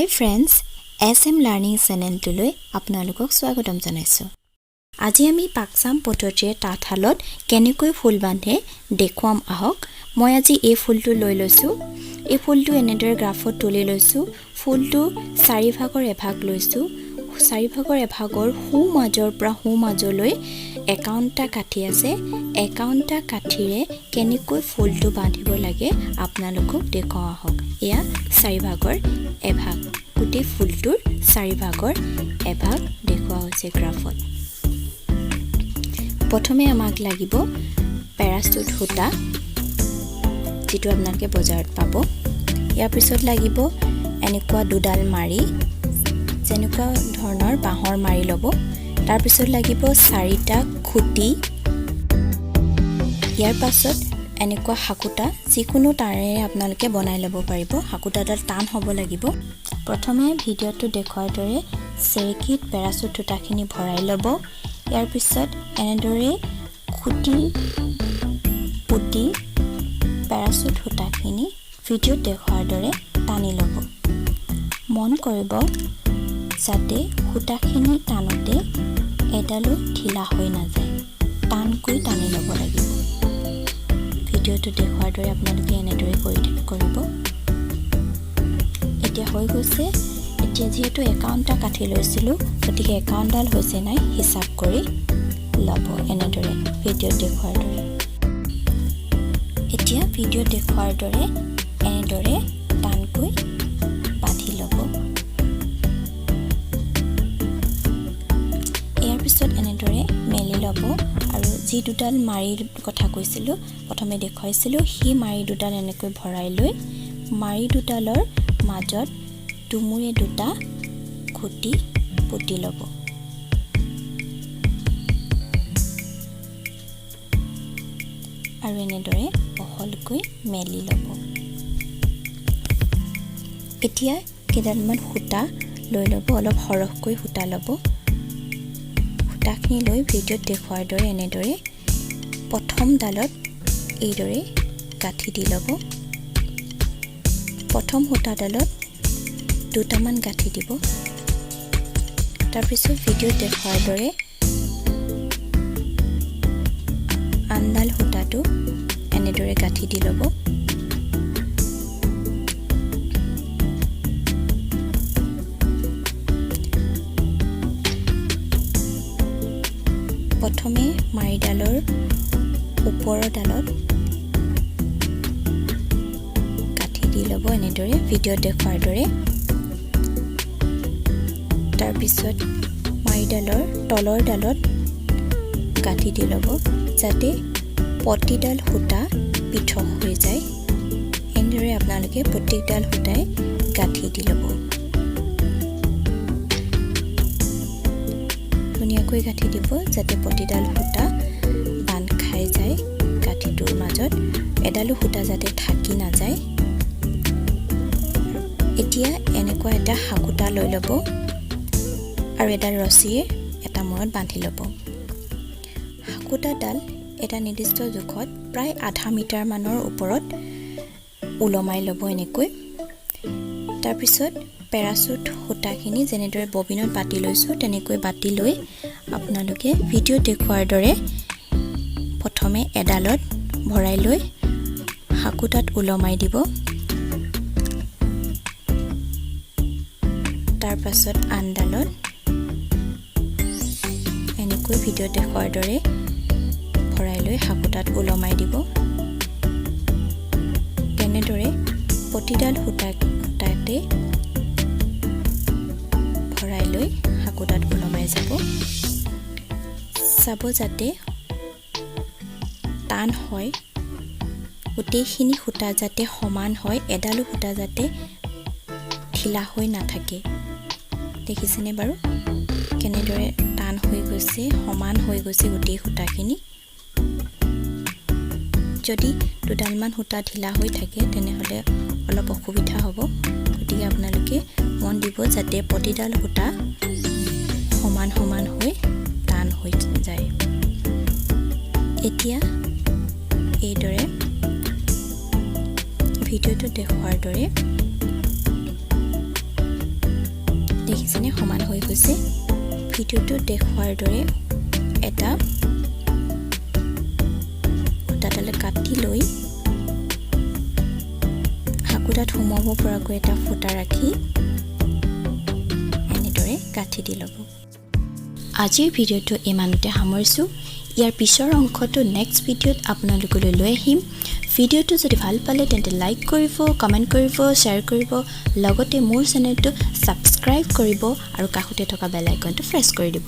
Hi friends, SM Learning Channel toলৈ আপোনালোকক স্বাগতম জনাইছো। আজি আমি পাকচাম পদ্ধতিৰে তাঁতশালত কেনেকৈ ফুল বান্ধে দেখুৱাম আহক। মই আজি এই ফুলটো লৈ লৈছো। এই ফুলটো এনেদৰে গ্ৰাফত তুলি লৈছো। ফুলটো চাৰি ভাগৰ এভাগ লৈছো। চাৰি ভাগৰ এভাগৰ হু মাজৰ পৰা হু মাজলৈ 51টা কাঠি আছে। 51টা কাঠিৰে কেনেকৈ ফুলটো বান্ধিব লাগে আপোনালোকক দেখুৱাম আহক। এয়া চাৰি ভাগৰ এভাগ। গোটেই ফুলটোৰ চাৰি ভাগৰ এভাগ দেখুৱা হৈছে গ্ৰাফত। প্ৰথমে আমাক লাগিব পেৰাচুট সূতা, যেটো আপোনালোকে বজাৰত পাব। ইয়াৰ পিছত লাগিব এনেকুৱা দুডাল মাৰি, যেনেকুৱা ধৰণৰ বাঁহৰ মাৰি ল'ব। তাৰ পিছত লাগিব 4টা খুঁটি। ইয়াৰ পাছত এনেকুৱা হাকুটা, যিকোনো তাৰেৰে আপোনালোকে বনাই ল'ব পাৰিব। হাকুটাডাল টান হ'ব লাগিব। প্ৰথমে ভিডিঅ'টো দেখুৱাৰ দৰে চেৰেকিত পেৰাচুট সূতাখিনি ভৰাই ল'ব। ইয়াৰ পিছত এনেদৰে খুঁটি পুতি পেৰাচুট সূতাখিনি ভিডিঅ'ত দেখুৱাৰ দৰে টানি ল'ব। মন কৰিব যাতে সূতাখিনি টানোতে এডালো ঢিলা হৈ নাযায়, টানকৈ টানি ল'ব লাগিব। ভিডিঅ'টো দেখুৱাৰ দৰে আপোনালোকে এনেদৰে কৰিব। এতিয়া হৈ গৈছে। এতিয়া যিহেতু 51টা কাঠি লৈছিলোঁ, গতিকে 51ডাল হৈছে নাই হিচাপ কৰি ল'ব এনেদৰে ভিডিঅ'ত দেখুৱাৰ দৰে। এতিয়া ভিডিঅ'ত দেখুৱাৰ দৰে এনেদৰে টানকৈ বান্ধি ল'ব। ইয়াৰ পিছত এনেদৰে মেলি ল'ব আৰু যি দুডাল মাৰিৰ কথা কৈছিলোঁ, প্ৰথমে দেখুৱাইছিলোঁ, সেই মাৰি দুডাল এনেকৈ ভৰাই লৈ মাৰি দুডালৰ মাজত দুমুৰে দুটা খুঁটি পুতি ল'ব। আৰু এনেদৰে বহলকৈ মেলি ল'ব। এতিয়া কেইডালমান সূতা লৈ ল'ব, অলপ সৰহকৈ সূতা ল'ব। সূতাখিনি লৈ ভিডিঅ'ত দেখুৱাৰ দৰে এনেদৰে প্ৰথম ডালত এইদৰে গাঁঠি দি ল'ব। প্ৰথম সূতাডালত দুটামান গাঁঠি দিব। তাৰপিছত ভিডিঅ'ত দেখুৱাৰ দৰে আনডাল সূতাটো এনেদৰে গাঁঠি দি ল'ব। প্ৰথমে মাৰিডালৰ ওপৰৰ ডালত গাঁঠি দি ল'ব এনেদৰে ভিডিঅ'ত দেখুৱাৰ দৰে। তাৰপিছত মাৰিডালৰ তলৰ ডালত গাঁঠি দি ল'ব, যাতে প্ৰতিডাল সূতা পৃথক হৈ যায়। এনেদৰে আপোনালোকে প্ৰত্যেকডাল সূতাই গাঁঠি দি ল'ব। ধুনীয়াকৈ গাঁঠি দিব, যাতে প্ৰতিডাল সূতা বান্ধ খাই যায় গাঁঠিটোৰ মাজত, এডালো সূতা যাতে থাকি নাযায়। এতিয়া এনেকুৱা এটা হাকুটা লৈ ল'ব আৰু এডাল ৰছীয়ে এটা মূৰত বান্ধি ল'ব। হাকুটাডাল এটা নিৰ্দিষ্ট জোখত প্ৰায় আধা মিটাৰ মানৰ ওপৰত ওলমাই ল'ব এনেকৈ। তাৰপিছত পেৰাচুট সূতাখিনি যেনেদৰে ববিনত বাতি লৈছোঁ, তেনেকৈ বাতি লৈ আপোনালোকে ভিডিঅ'ত দেখুৱাৰ দৰে প্ৰথমে এডালত ভৰাই লৈ হাকুটাত ওলমাই দিব। তাৰপাছত আনডালত এনেকৈ ভিডিঅ'ত দেখুৱাৰ দৰে ভৰাই লৈ হাকুটাত ওলমাই দিব। তেনেদৰে প্ৰতিডাল সূতাতে ভৰাই লৈ হাকুটাত ওলমাই যাব। চাব যাতে টান হয়, গোটেইখিনি সূতা যাতে সমান হয়, এডালো সূতা যাতে ঢিলা হৈ নাথাকে। দেখিছেনে বাৰু কেনেদৰে টান হৈ গৈছে, সমান হৈ গৈছে গোটেই সূতাখিনি। যদি দুডালমান সূতা ঢিলা হৈ থাকে তেনেহ'লে অলপ অসুবিধা হ'ব। গতিকে আপোনালোকে মন দিব যাতে প্ৰতিডাল সূতা সমান সমান হৈ টান হৈ যায়। এতিয়া এইদৰে ভিডিঅ'টো দেখুৱাৰ দৰে দেখিছেনে সমান হৈ গৈছে ভিডিওটো দেখুৱাৰ দৰে এটা সূতাডালে কাটি লৈ হাকুটাত সোমাব পৰাকৈ এটা ফুটা ৰাখি এনেদৰে গাঁঠি দি ল'ব আজিৰ ভিডিওটো ইমানতে সামৰিছোঁ ইয়াৰ পিছৰ অংশটো নেক্সট ভিডিওত আপোনালোকলৈ লৈ আহিম ভিডিওটো যদি ভাল পালে তেন্তে লাইক কৰিব কমেন্ট কৰিব শ্বেয়াৰ কৰিব লগতে মোৰ চেনেলটো সাবস্ক্ৰাইব কৰিব আৰু কাষতে থকা বেল আইকনটো প্ৰেছ কৰি দিব